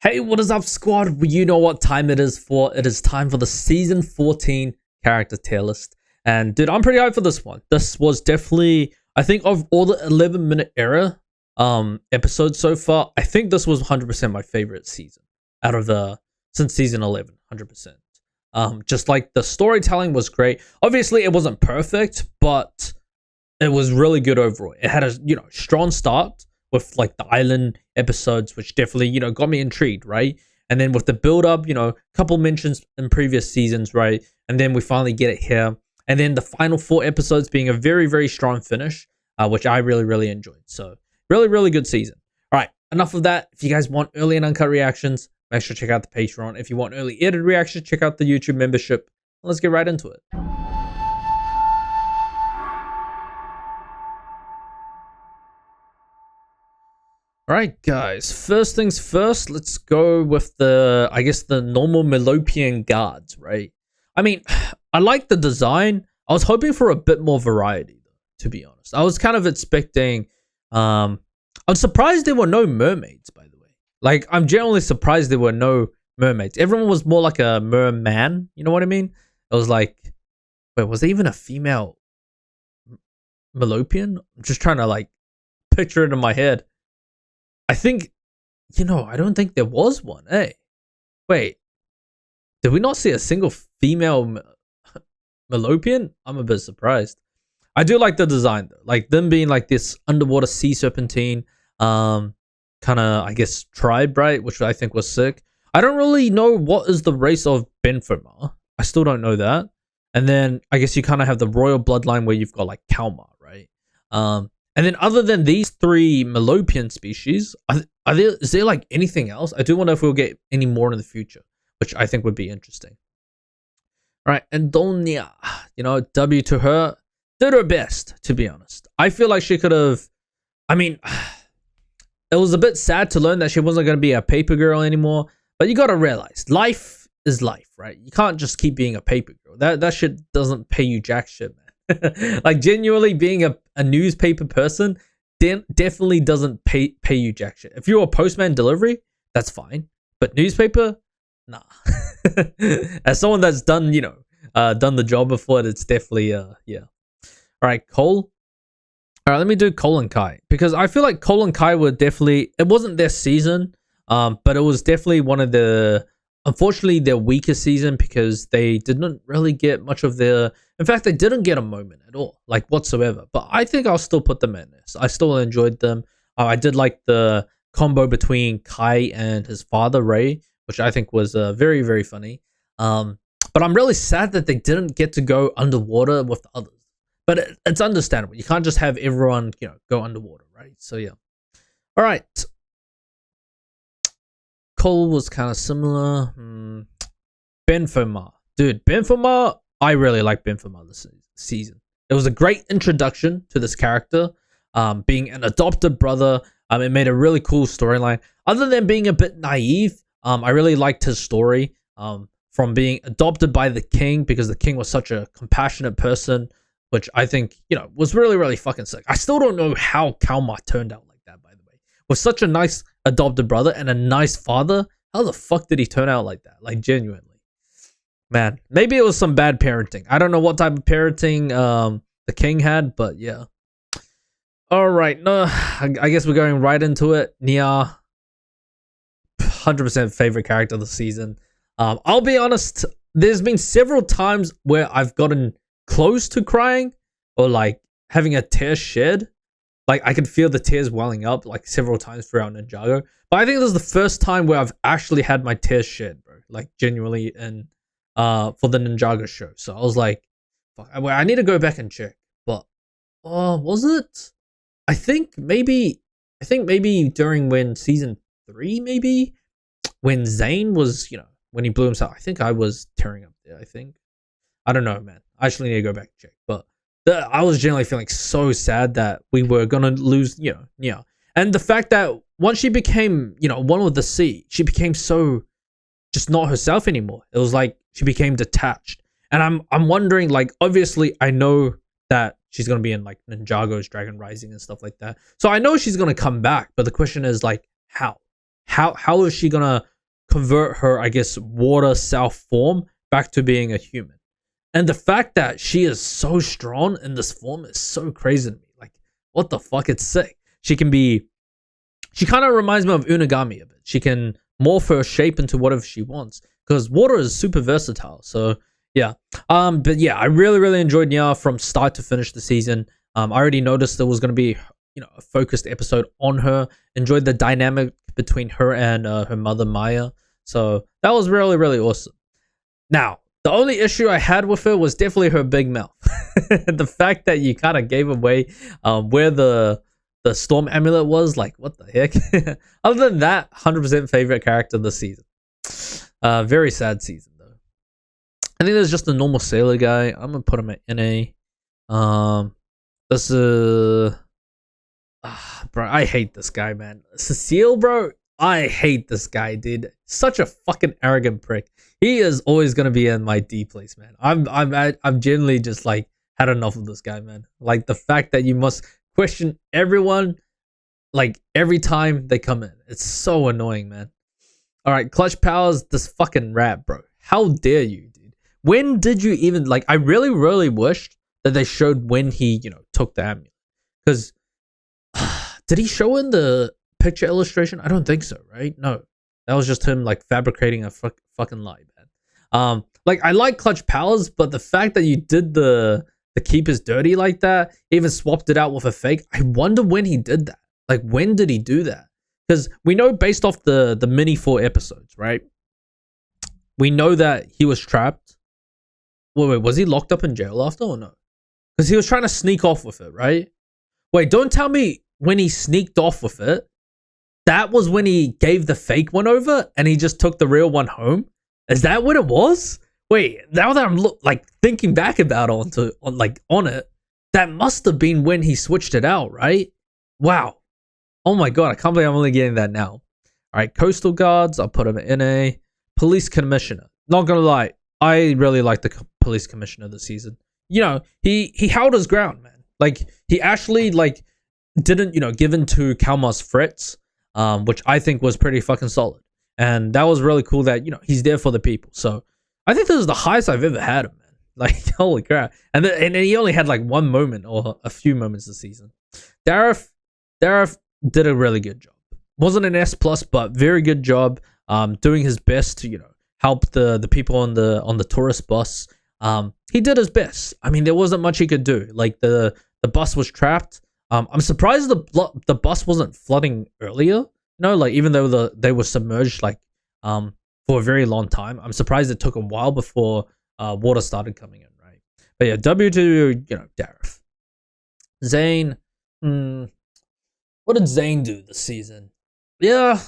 Hey, what is up, squad? Well, you know what time it is for. It is time for the season 14 character tier list. And dude, I'm pretty hyped for this one. This was definitely, I think, of all the 11-minute era episodes so far, I think this was 100% my favorite season out of the since season 11, 100%. Just like the storytelling was great. Obviously, it wasn't perfect, but it was really good overall. It had a strong start with like the island episodes, which definitely got me intrigued, right? And then with the build up, a couple mentions in previous seasons, right? And then we finally get it here, and then the final 4 episodes being a very, very strong finish, which I really, really enjoyed. So really, really good season. All right, enough of that. If you guys want early and uncut reactions, make sure to check out the Patreon. If you want early edited reactions, check out the YouTube membership. Let's get right into it. Alright guys, first things first, let's go with the normal Melopeian guards, right? I mean, I like the design. I was hoping for a bit more variety, though, to be honest. I was kind of expecting, I'm surprised there were no mermaids, by the way. Like, I'm generally surprised there were no mermaids. Everyone was more like a merman, you know what I mean? It was like, wait, was there even a female Melopeian? I'm just trying to, like, picture it in my head. I think, I don't think there was one, eh? Wait, did we not see a single female Melopeian? I'm a bit surprised. I do like the design, though. Like, them being, like, this underwater sea serpentine, kind of, I guess, tribe, right? Which I think was sick. I don't really know what is the race of Benfomar. I still don't know that. And then, I guess you kind of have the royal bloodline where you've got, like, Kalmar, right? And then other than these 3 Melopeian species, is there like anything else? I do wonder if we'll get any more in the future, which I think would be interesting. All right, and Donya, W to her, did her best, to be honest. I feel like she could have, it was a bit sad to learn that she wasn't going to be a paper girl anymore, but you got to realize, life is life, right? You can't just keep being a paper girl. That shit doesn't pay you jack shit, man. Like, genuinely being a newspaper person definitely doesn't pay you jack shit. If you're a postman delivery, that's fine, but newspaper, nah. As someone that's done the job before, it's definitely yeah. All right, Cole. All right, let me do Cole and Kai, because I feel like Cole and Kai were definitely, it wasn't their season, but it was definitely one of the, unfortunately, their weaker season, because they didn't really get much of their, in fact, they didn't get a moment at all, like, whatsoever. But I think I'll still put them in this. I still enjoyed them. I did like the combo between Kai and his father, Ray, which I think was very, very funny. But I'm really sad that they didn't get to go underwater with the others. But it's understandable. You can't just have everyone, go underwater, right? So, yeah. All right. Cole was kind of similar. Benfomar. Dude, Benfomar, I really like Benfomar this season. It was a great introduction to this character. Being an adopted brother, it made a really cool storyline. Other than being a bit naive, I really liked his story. From being adopted by the king, because the king was such a compassionate person, which I think, was really, really fucking sick. I still don't know how Kalmar turned out like that, by the way. With such a nice adopted brother and a nice father, how the fuck did he turn out like that? Like, genuinely. Man, maybe it was some bad parenting. I don't know what type of parenting the king had, but yeah. All right, no, I guess we're going right into it. Nia, 100% favorite character of the season. I'll be honest, there's been several times where I've gotten close to crying or like having a tear shed. Like, I could feel the tears welling up like several times throughout Ninjago. But I think this is the first time where I've actually had my tears shed, bro. Like, genuinely, and for the Ninjago show. So I was like, fuck, I need to go back and check. But was it? I think maybe during when season 3, maybe when Zane was, when he blew himself. I think I was tearing up there. I don't know, man. I actually need to go back and check. But I was generally feeling so sad that we were gonna lose, and the fact that once she became, one with the sea, she became so just not herself anymore. It was like she became detached, and I'm wondering, like, obviously I know that she's gonna be in like Ninjago's Dragon Rising and stuff like that, so I know she's gonna come back. But the question is, like, how is she gonna convert her, I guess, water self form back to being a human. And the fact that she is so strong in this form is so crazy to me. Like, what the fuck? It's sick. She can be. She kind of reminds me of Unagami a bit. She can morph her shape into whatever she wants because water is super versatile. So yeah. But yeah, I really, really enjoyed Nya from start to finish the season. I already noticed there was going to be, a focused episode on her. Enjoyed the dynamic between her and her mother Maya. So that was really, really awesome. Now, the only issue I had with her was definitely her big mouth. The fact that you kind of gave away where the storm amulet was, like, what the heck? Other than that, 100% favorite character this season. Very sad season, though. I think there's just a normal sailor guy. I'm going to put him at NA. This is... bro, I hate this guy, man. Cecile, bro, I hate this guy, dude. Such a fucking arrogant prick. He is always gonna be in my D place, man. I'm genuinely just like had enough of this guy, man. Like the fact that you must question everyone, like every time they come in. It's so annoying, man. All right, Clutch Powers, this fucking rap, bro. How dare you, dude? When did you even like? I really, really wished that they showed when he, took the amulet, because. Did he show in the picture illustration? I don't think so, right? No, that was just him like fabricating a fucking lie, man. Like I like Clutch Powers, but the fact that you did the keepers dirty like that, even swapped it out with a fake. I wonder when he did that. Like when did he do that? Because we know based off the mini 4 episodes, right? We know that he was trapped. Wait, was he locked up in jail after or no? Because he was trying to sneak off with it, right? Wait, don't tell me when he sneaked off with it, that was when he gave the fake one over and he just took the real one home? Is that what it was? Wait, now that I'm thinking back about on it, that must have been when he switched it out, right? Wow. Oh my god, I can't believe I'm only getting that now. All right, Coastal Guards, I'll put him in NA. Police Commissioner. Not gonna lie, I really like the Police Commissioner this season. He held his ground, man. Like, he actually, didn't, give in to Kalmar's threats, which I think was pretty fucking solid. And that was really cool that, he's there for the people. So, I think this is the highest I've ever had him, man. Like, holy crap. And he only had, one moment or a few moments this season. Dareth did a really good job. Wasn't an S+, but very good job doing his best to, help the people on the tourist bus. He did his best. I mean, there wasn't much he could do. Like, the bus was trapped. I'm surprised the bus wasn't flooding earlier. Even though they were submerged for a very long time. I'm surprised it took a while before water started coming in, right? But yeah, W to Dareth. Zane. What did Zane do this season? Yeah,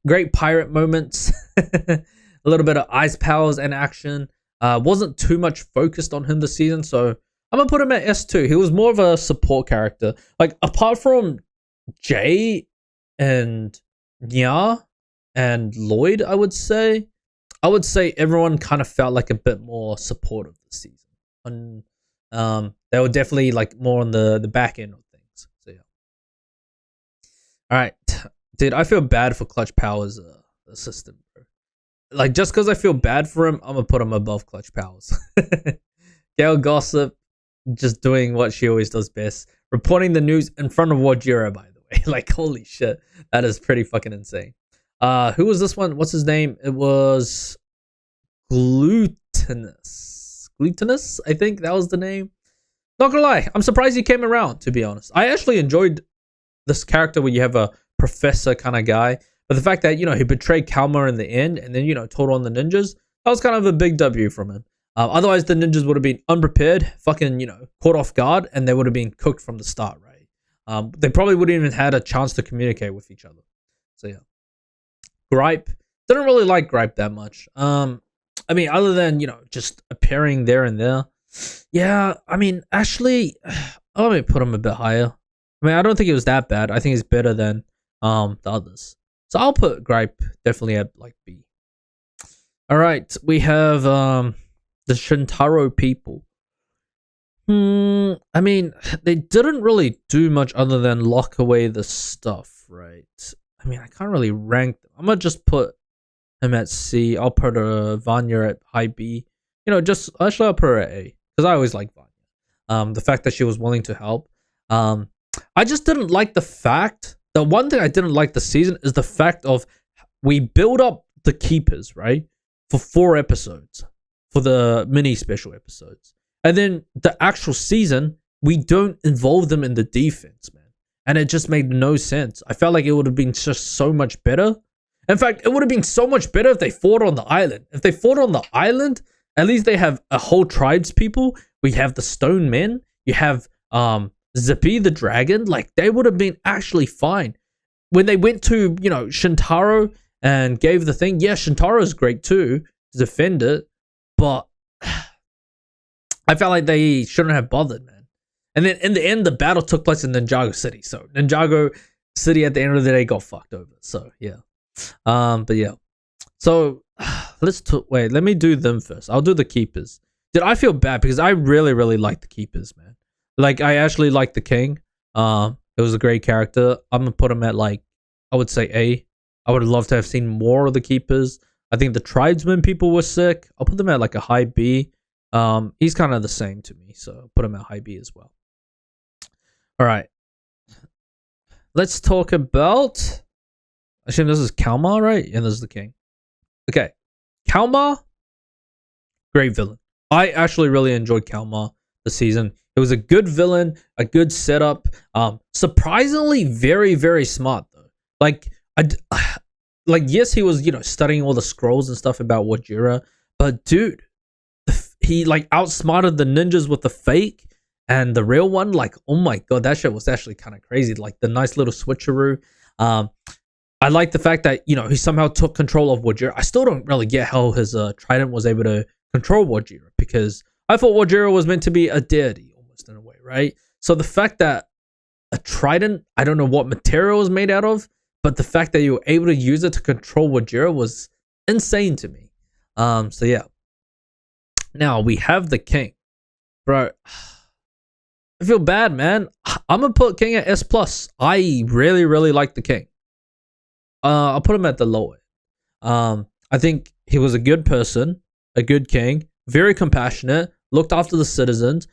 great pirate moments. A little bit of ice powers and action. Wasn't too much focused on him this season, so I'm gonna put him at S2. He was more of a support character. Like, apart from Jay and Nya and Lloyd, I would say everyone kind of felt like a bit more supportive this season. And they were definitely more on the back end of things. So yeah. All right, dude, I feel bad for Clutch Powers' assistant, bro. Just because I feel bad for him, I'm gonna put him above Clutch Powers. Gail Gossip, just doing what she always does best, reporting the news in front of Wajira, by the way. Holy shit, that is pretty fucking insane. Who was this one? What's his name? It was Glutinous, I think that was the name. Not gonna lie, I'm surprised he came around, to be honest. I actually enjoyed this character where you have a professor kind of guy, but the fact that he betrayed Kalmar in the end and then told on the ninjas, that was kind of a big W from him. Otherwise, the ninjas would have been unprepared, fucking, caught off guard, and they would have been cooked from the start, right? They probably wouldn't even had a chance to communicate with each other. So, yeah. Gripe. Didn't really like Gripe that much. I mean, other than, just appearing there and there. Yeah, I mean, actually, let me put him a bit higher. I mean, I don't think it was that bad. I think it's better than the others. So I'll put Gripe definitely at, B. All right, we have... the Shintaro people. I mean, they didn't really do much other than lock away the stuff, right? I mean, I can't really rank them. I'm gonna just put him at C. I'll put Vanya at high B. Just actually I'll put her at A because I always like Vanya. The fact that she was willing to help. I just didn't like the fact. The one thing I didn't like the season is the fact of we build up the keepers, right, for 4 episodes for the mini special episodes, and then the actual season we don't involve them in the defense, man, and it just made no sense. I felt like it would have been just so much better. In fact, it would have been so much better if they fought on the island. If they fought on the island, at least they have a whole tribes people. We have the stone men. You have Zippy the dragon. Like, they would have been actually fine. When they went to, Shintaro and gave the thing, yeah, Shintaro's great too to defend it, but I felt like they shouldn't have bothered, man. And then in the end, the battle took place in Ninjago City. So Ninjago City at the end of the day got fucked over. So yeah. But yeah. So wait, let me do them first. I'll do the keepers. Did I feel bad because I really, really like the keepers, man. Like, I actually like the king. It was a great character. I'm gonna put him at, like, I would say A. I would love to have seen more of the keepers. I think the tribesmen people were sick. I'll put them at like a high B. He's kind of the same to me, so I'll put him at high B as well. All right. Let's talk about. I assume this is Kalmar, right? And this is the king. Okay, Kalmar, great villain. I actually really enjoyed Kalmar this season. It was a good villain, a good setup. Surprisingly, very, very smart though. Like, yes, he was studying all the scrolls and stuff about Wajira, but dude, he like outsmarted the ninjas with the fake and the real one. Like, oh my god, that shit was actually kind of crazy. Like, the nice little switcheroo. I like the fact that he somehow took control of Wajira. I still don't really get how his trident was able to control Wajira, because I thought Wajira was meant to be a deity almost in a way, right? So the fact that a trident, I don't know what material it was made out of, but the fact that you were able to use it to control Wajira was insane to me. So yeah. Now we have the king, bro. I feel bad, man. I'm gonna put king at S plus. I really, really like the king. I'll put him at the lower. I think he was a good person, a good king, very compassionate, looked after the citizens,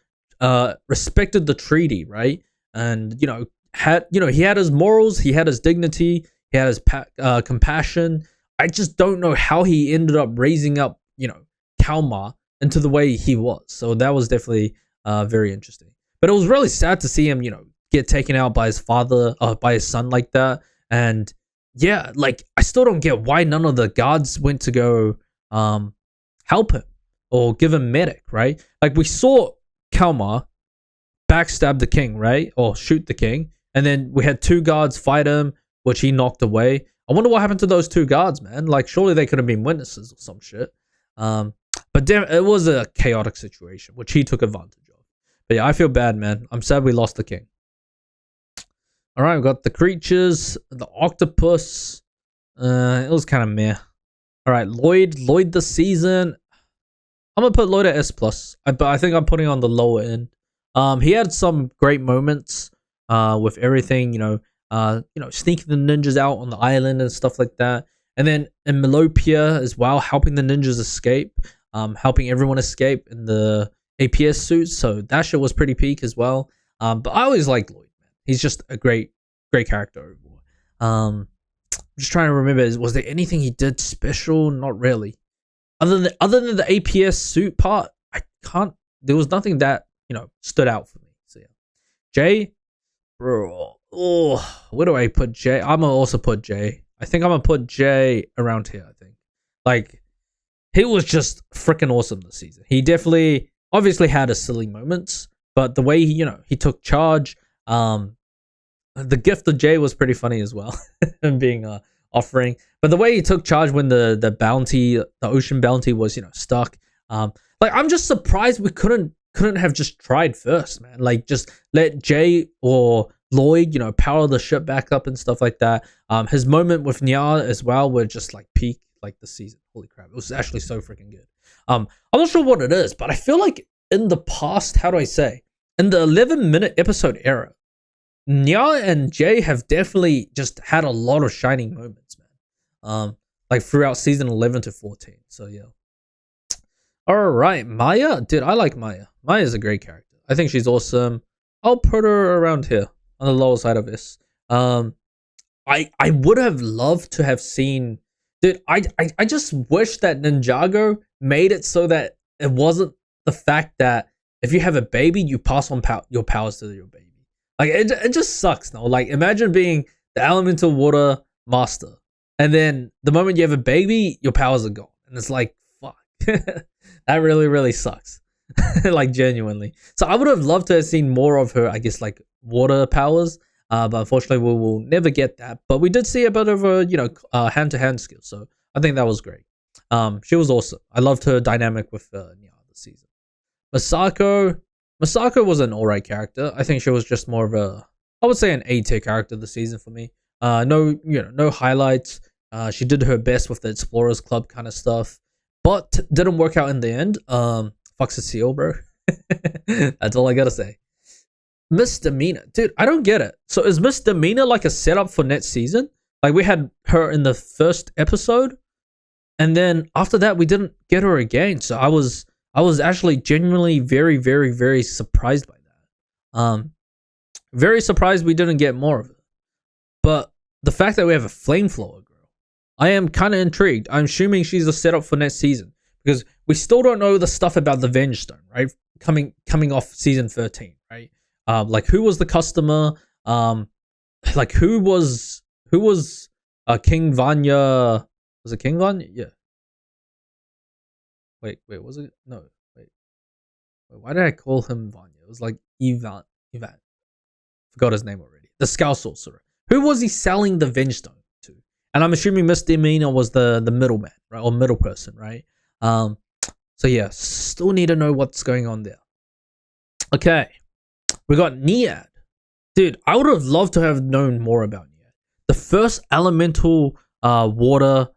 respected the treaty, right? And he had his morals, he had his dignity, he had his compassion. I just don't know how he ended up raising up, Kalmar into the way he was. So that was definitely very interesting. But it was really sad to see him, get taken out by his father, by his son like that. And yeah, like, I still don't get why none of the guards went to go help him or give him medic, right? Like, we saw Kalmar backstab the king, right? Or shoot the king. And then we had 2 guards fight him, which he knocked away. I wonder what happened to those 2 guards, man. Like, surely they could have been witnesses or some shit. But damn, it was a chaotic situation, which he took advantage of. But yeah, I feel bad, man. I'm sad we lost the king. All right, we've got the creatures, the octopus. It was kind of meh. All right, Lloyd this season. I'm gonna put Lloyd at S plus, but I think I'm putting on the lower end. He had some great moments with everything, sneaking the ninjas out on the island and stuff like that. And then in Melopea as well, helping the ninjas escape, helping everyone escape in the APS suits. So that shit was pretty peak as well. But I always liked Lloyd, man. He's just a great character overall. I'm just trying to remember, was there anything he did special? Not really. Other than the APS suit part, there was nothing that, stood out for me. So yeah. Jay, bro. Oh, where do I put Jay? I'm gonna also put Jay. I think I'm gonna put Jay around here, I think. Like, he was just freaking awesome this season. He definitely, obviously had his silly moments, but the way he took charge, the gift of Jay was pretty funny as well, and being offering. But the way he took charge when the bounty, the ocean bounty was stuck, like, I'm just surprised we couldn't have just tried first, man. Like, just let Jay or Lloyd, power the ship back up and stuff like that. His moment with Nya as well were just like peak, like, the season. Holy crap, it was actually so freaking good. I'm not sure what it is, but I feel like in the past, how do I say, in the 11-minute episode era, Nya and Jay have definitely just had a lot of shining moments, man. like throughout season 11 to 14. So yeah. All right, Maya, dude, I like Maya. Maya's a great character. I think she's awesome. I'll put her around here on the lower side of this. I would have loved to have seen, dude. I just wish that Ninjago made it so that it wasn't the fact that if you have a baby, you pass on your powers to your baby. Like it just sucks. No, like imagine being the elemental water master, and then the moment you have a baby, your powers are gone, and it's like fuck. That really sucks. Like genuinely. So I would have loved to have seen more of her, I guess, like water powers. But unfortunately, we will never get that. But we did see a bit of a, hand-to-hand skill. So I think that was great. She was awesome. I loved her dynamic with Nya this season. Masako was an alright character. I think she was just more of a, I would say, an A-tier character this season for me. No highlights. She did her best with the Explorers Club kind of stuff, but didn't work out in the end. Fucks a seal, bro. That's all I gotta say. Misdemeanor, dude, I don't get it. So is Misdemeanor like a setup for next season? Like we had her in the first episode, and then after that we didn't get her again. So I was actually genuinely very surprised by that. Very surprised we didn't get more of it. But the fact that we have a flamethrower girl, I am kind of intrigued. I'm assuming she's a setup for next season because we still don't know the stuff about the Venge Stone, right? Coming off season 13, right? Like who was the customer? Like who was King Vanya? Was it King Vanya? Yeah. Wait, was it? No, wait. Why did I call him Vanya? It was like Ivan. Forgot his name already. The Scout Sorcerer. Who was he selling the Venge Stone to? And I'm assuming Misdemeanor was the middleman, right? Or middle person, right? So yeah, still need to know what's going on there. Okay. We got Niad. Dude, I would have loved to have known more about Niad. The first elemental water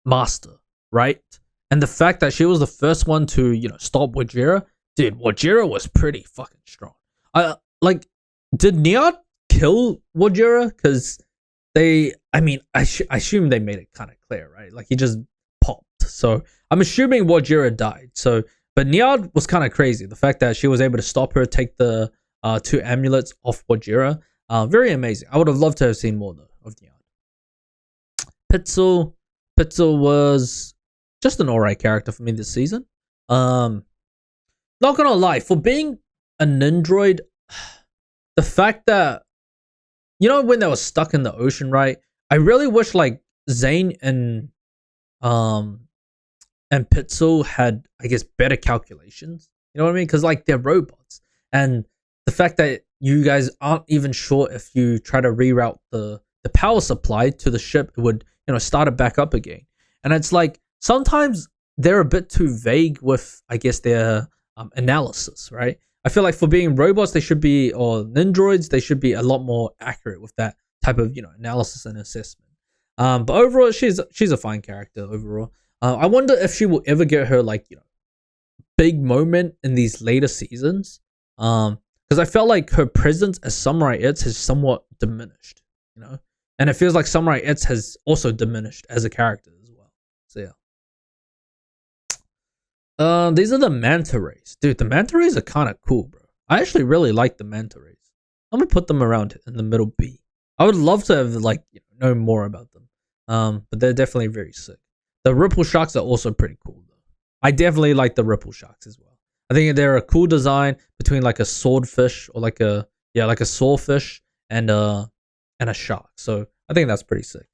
master, right? And the fact that she was the first one to, stop Wajira. Dude, Wajira was pretty fucking strong. Did Niad kill Wajira? Because I assume they made it kind of clear, right? Like he just popped. So I'm assuming Wajira died. But Niad was kind of crazy. The fact that she was able to stop her, take the 2 amulets off Wajira. Very amazing. I would have loved to have seen more though of Niad. Pitzel was just an alright character for me this season. Not gonna lie, for being a Nindroid, the fact that when they were stuck in the ocean, right? I really wish like Zane and Pitzel had, I guess, better calculations. You know what I mean? Because like they're robots, and the fact that you guys aren't even sure if you try to reroute the power supply to the ship, it would start it back up again. And it's like sometimes they're a bit too vague with, I guess, their analysis, right? I feel like for being robots, they should be, or Nindroids, they should be a lot more accurate with that type of analysis and assessment. But overall, she's a fine character overall. I wonder if she will ever get her big moment in these later seasons. Because I felt like her presence as Samurai Itz has somewhat diminished, and it feels like Samurai Itz has also diminished as a character as well. So yeah. These are the manta rays, dude. The manta rays are kind of cool, bro. I actually really like the manta rays. I'm gonna put them around in the middle B. I would love to have know more about them. But they're definitely very sick. The ripple sharks are also pretty cool though. I definitely like the ripple sharks as well. I think they're a cool design between like a swordfish or like a sawfish and a shark. So I think that's pretty sick.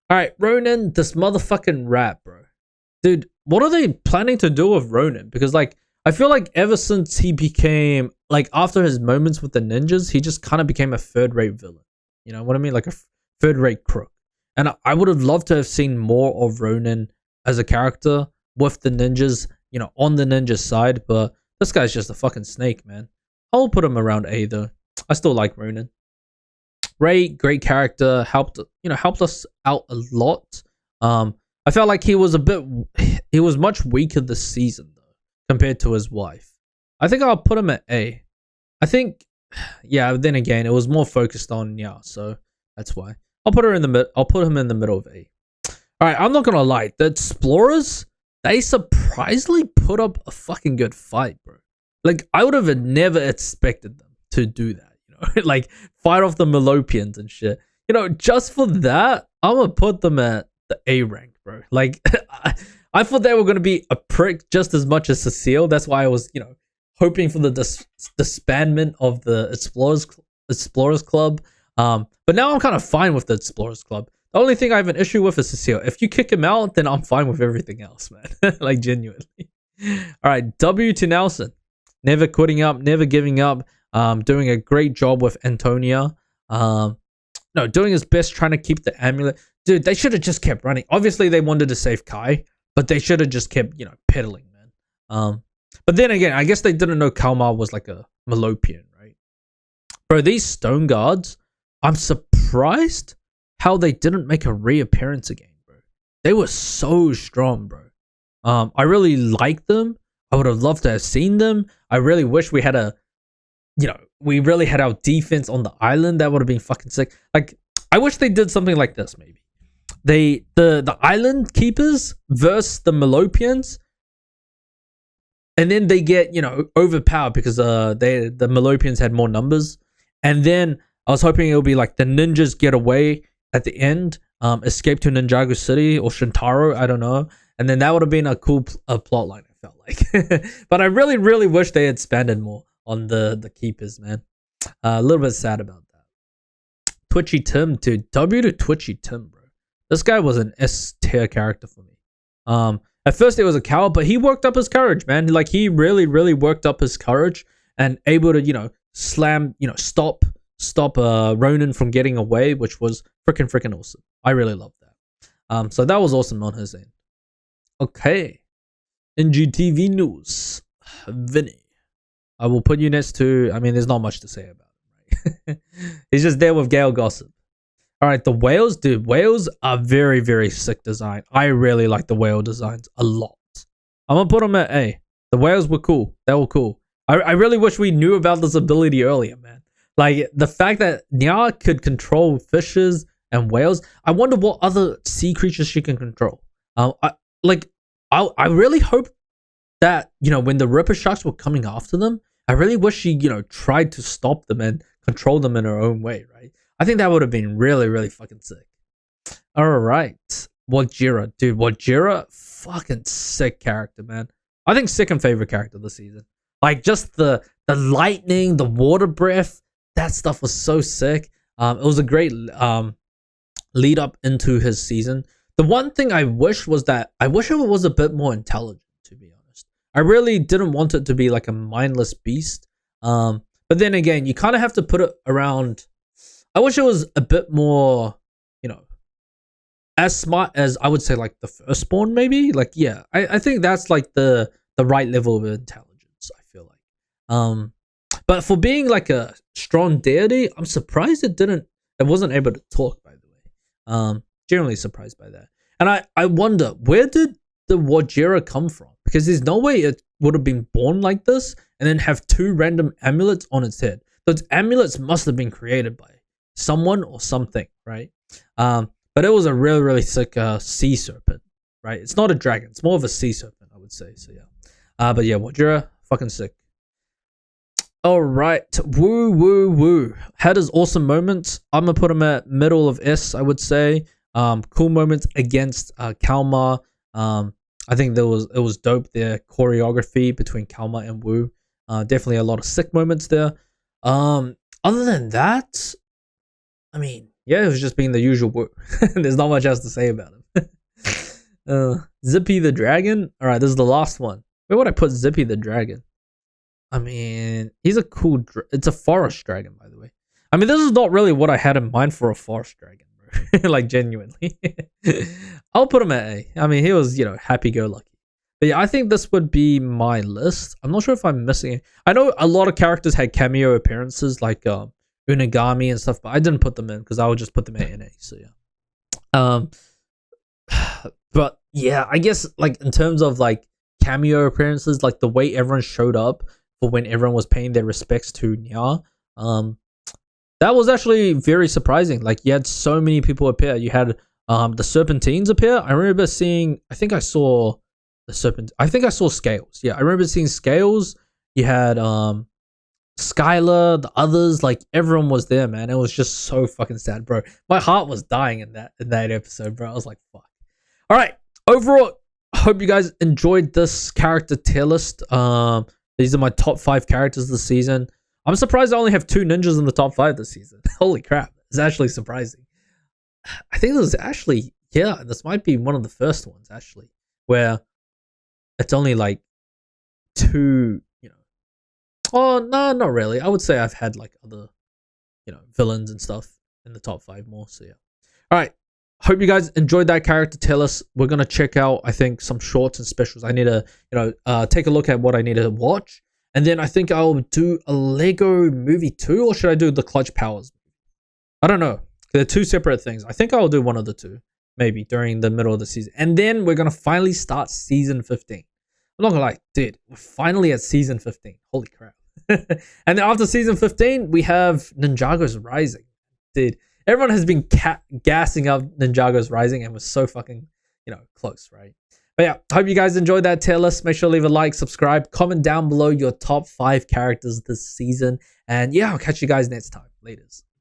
All right, Ronin, this motherfucking rat, bro. Dude, what are they planning to do with Ronin? Because I feel like ever since he became after his moments with the ninjas, he just kind of became a third-rate villain. You know what I mean? Like a third-rate crook. And I would have loved to have seen more of Ronin as a character with the ninjas, on the ninja side, but this guy's just a fucking snake, man. I'll put him around A though. I still like Ronin. Ray, great character, helped us out a lot. I felt like he was much weaker this season though, compared to his wife. I think I'll put him at A. I think, yeah, then again, it was more focused on so that's why. I'll put him in the middle of A. Alright, I'm not gonna lie. The Explorers, they surprisingly put up a fucking good fight, bro. Like, I would have never expected them to do that, you know? Like, fight off the Melopeians and shit. You know, just for that, I'm gonna put them at the A rank, bro. Like, I thought they were gonna be a prick just as much as Cecile. That's why I was, you know, hoping for the disbandment of the Explorers Club. But now I'm kind of fine with the Explorers Club. The only thing I have an issue with is Cecile. If you kick him out, then I'm fine with everything else, man. Like, genuinely. All right, W to Nelson. Never quitting up, never giving up. Doing a great job with Antonia. No, doing his best trying to keep the amulet. Dude, they should have just kept running. Obviously, they wanted to save Kai, but they should have just kept, you know, pedaling, man. But then again, I guess they didn't know Kalmar was like a Melopeian, right? Bro, these stone guards, I'm surprised how they didn't make a reappearance again, bro. They were so strong, bro. I really liked them. I would have loved to have seen them. I really wish we had we really had our defense on the island. That would have been fucking sick. Like, I wish they did something like this, maybe. The island keepers versus the Melopeians, and then they get, you know, overpowered because the Melopeians had more numbers. And then I was hoping it would be like the ninjas get away at the end, escape to Ninjago City or Shintaro, I don't know. And then that would have been a cool plot line, I felt like. But I really, really wish they had expanded more on the keepers, man. A little bit sad about that. Twitchy Tim, dude. W to Twitchy Tim, bro. This guy was an S tier character for me. At first it was a coward, but he worked up his courage, man. Like, he really, really worked up his courage and able to, you know, stop Ronan from getting away, which was freaking awesome. I really loved that. So that was awesome on his end. Okay. NGTV news. Vinny. I will put you next to, I mean, there's not much to say about him, right? He's just there with Gale Gossip. All right, the whales, dude. Whales are very, very sick design. I really like the whale designs a lot. I'm going to put them at A. The whales were cool. They were cool. I really wish we knew about this ability earlier, man. Like, the fact that Nya could control fishes and whales. I wonder what other sea creatures she can control. I really hope that, you know, when the Ripper Sharks were coming after them, I really wish she, you know, tried to stop them and control them in her own way, right? I think that would have been really, really fucking sick. All right. Wajira. Dude, Wajira, fucking sick character, man. I think second favorite character this season. Like, just the lightning, the water breath, that stuff was so sick. It was a great lead up into his season. The one thing I wish was that I wish it was a bit more intelligent, to be honest. I really didn't want it to be like a mindless beast. But then again, you kind of have to put it around. I wish it was a bit more, you know, as smart as I would say like the firstborn, maybe. Like, yeah, I think that's like the right level of intelligence, I feel like. But for being like a strong deity, I'm surprised it wasn't able to talk, by the way. Generally surprised by that. And I wonder, where did the Wajira come from? Because there's no way it would have been born like this and then have two random amulets on its head. Those amulets must have been created by someone or something, right? But it was a really, really sick sea serpent, right? It's not a dragon. It's more of a sea serpent, I would say. So, yeah. But yeah, Wajira, fucking sick. All right. Woo. Had his awesome moments. I'm going to put him at middle of S, I would say. Cool moments against Kalmar. I think it was dope, their choreography between Kalmar and Wu. Definitely a lot of sick moments there. Other than that, I mean, yeah, it was just being the usual Wu. There's not much else to say about him. Zippy the Dragon. All right, this is the last one. Where would I put Zippy the Dragon? I mean, he's a cool... It's a forest dragon, by the way. I mean, this is not really what I had in mind for a forest dragon, bro. Like, genuinely. I'll put him at A. I mean, he was, you know, happy-go-lucky. But yeah, I think this would be my list. I'm not sure if I'm missing it. I know a lot of characters had cameo appearances, like Unagami and stuff, but I didn't put them in because I would just put them at NA, so yeah. But yeah, I guess, like, in terms of, like, cameo appearances, like, the way everyone showed up for when everyone was paying their respects to Nya, that was actually very surprising. Like, you had so many people appear. You had The Serpentines appear. I remember seeing. I think I saw the Serpent. I think I saw Scales. Yeah, I remember seeing Scales. You had Skylar, the others, like everyone was there, man. It was just so fucking sad, bro. My heart was dying in that episode, bro. I was like, fuck. All right. Overall, hope you guys enjoyed this character tier list. These are my top 5 characters this season. I'm surprised I only have 2 ninjas in the top 5 this season. Holy crap. It's actually surprising. I think this is actually, yeah, this might be one of the first ones, actually, where it's only like 2, you know. Oh, no, not really. I would say I've had like other, you know, villains and stuff in the top 5 more. So, yeah. All right. Hope you guys enjoyed that character tier list. We're going to check out, I think, some shorts and specials. I need to, you know, take a look at what I need to watch. And then I think I'll do a Lego movie too, or should I do the Clutch Powers? I don't know. They're 2 separate things. I think I'll do one of the 2, maybe, during the middle of the season. And then we're going to finally start season 15. I'm not going to lie, dude, we're finally at season 15. Holy crap. And then after season 15, we have Ninjago's Rising. Dude, everyone has been gassing up Ninjago's Rising and was so fucking, you know, close, right? But yeah, I hope you guys enjoyed that tier list. Make sure to leave a like, subscribe, comment down below your top 5 characters this season. And yeah, I'll catch you guys next time. Laters.